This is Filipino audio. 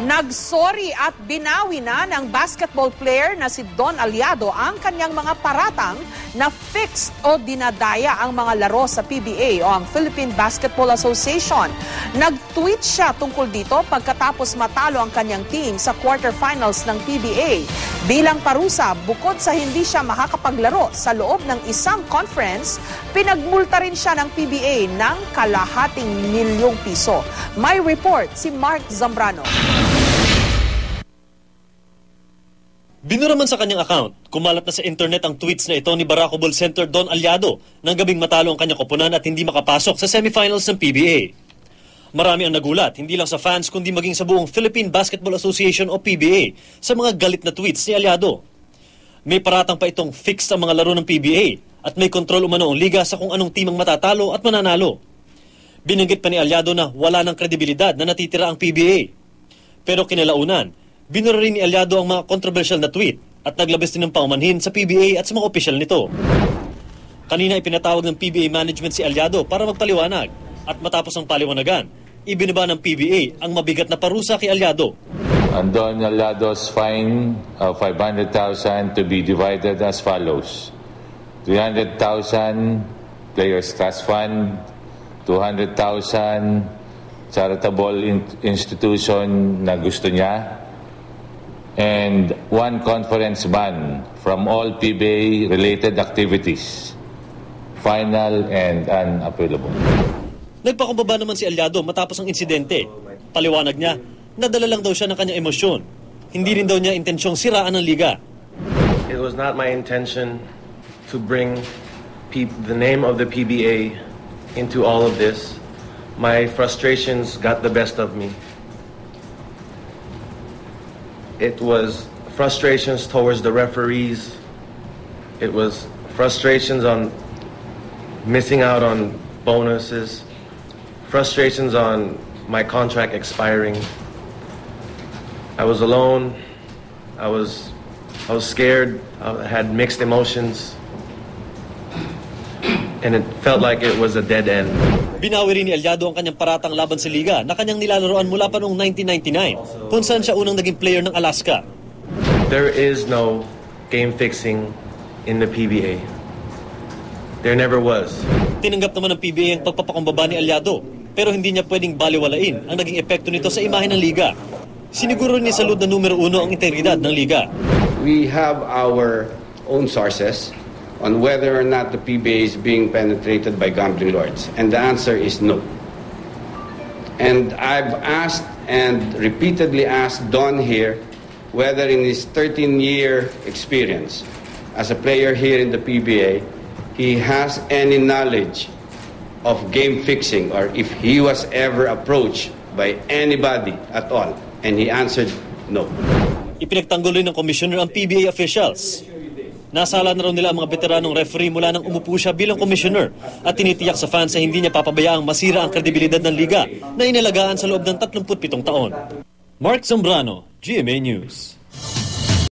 Nagsorry at binawi na ng basketball player na si Don Aliado ang kanyang mga paratang na fixed o dinadaya ang mga laro sa PBA o ang Philippine Basketball Association. Nag-tweet siya tungkol dito pagkatapos matalo ang kanyang team sa quarterfinals ng PBA. Bilang parusa, bukod sa hindi siya makakapaglaro sa loob ng isang conference, pinagmulta rin siya ng PBA ng ₱250,000. May report si Mark Zambrano. Binura man sa kanyang account, kumalat na sa internet ang tweets na ito ni Barako Ball Center Don Aliado nang gabing matalo ang kanyang koponan at hindi makapasok sa semifinals ng PBA. Marami ang nagulat, hindi lang sa fans kundi maging sa buong Philippine Basketball Association o PBA sa mga galit na tweets ni Aliado. May paratang pa itong fixed ang mga laro ng PBA at may kontrol umano ang liga sa kung anong timang matatalo at mananalo. Binanggit pa ni Aliado na wala ng kredibilidad na natitira ang PBA. Pero kinalaunan, binura rin ni Aliado ang mga controversial na tweet at naglabas din ng paumanhin sa PBA at sa mga opisyal nito. Kanina ipinatawag ng PBA management si Aliado para magpaliwanag at matapos ang paliwanagan, ibinaba ng PBA ang mabigat na parusa kay Aliado. Don Aliado's fine of 500,000 to be divided as follows. 300,000 Players Trust Fund, 200,000 charitable institution na gusto niya, and 1 conference ban from all PBA-related activities, final and unappealable. Nagpakumbaba naman si Aliado matapos ang insidente. Paliwanag niya, nadala lang daw siya ng kanyang emosyon. Hindi rin daw niya intensyong siraan ng liga. It was not my intention to bring the name of the PBA into all of this. My frustrations got the best of me. It was frustrations towards the referees. It was frustrations on missing out on bonuses. Frustrations on my contract expiring. I was alone. I was scared. I had mixed emotions. And it felt like it was a dead end. Binawi rin ni Aliado ang kanyang paratang laban sa liga na kanyang nilalaroan mula pa noong 1999, kung saan siya unang naging player ng Alaska. There is no game fixing in the PBA. There never was. Tinanggap naman ng PBA ang pagpapakumbaba ni Aliado, pero hindi niya pwedeng baliwalain ang naging epekto nito sa imahe ng liga. Siniguro ni Salud na numero 1 ang integridad ng liga. We have our own sources on whether or not the PBA is being penetrated by gambling lords, and the answer is no. And I've asked and repeatedly asked Don here whether in his 13-year experience as a player here in the PBA, he has any knowledge of game fixing or if he was ever approached by anybody at all. And he answered no. Ipinagtanggol rin ng commissioner ang PBA officials. Nasala na raw nila ang mga veteranong referee mula nang umupo siya bilang commissioner at tinitiyak sa fans na hindi niya papabayaang masira ang kredibilidad ng liga na inalagaan sa loob ng 37 taon. Mark Zambrano, GMA News.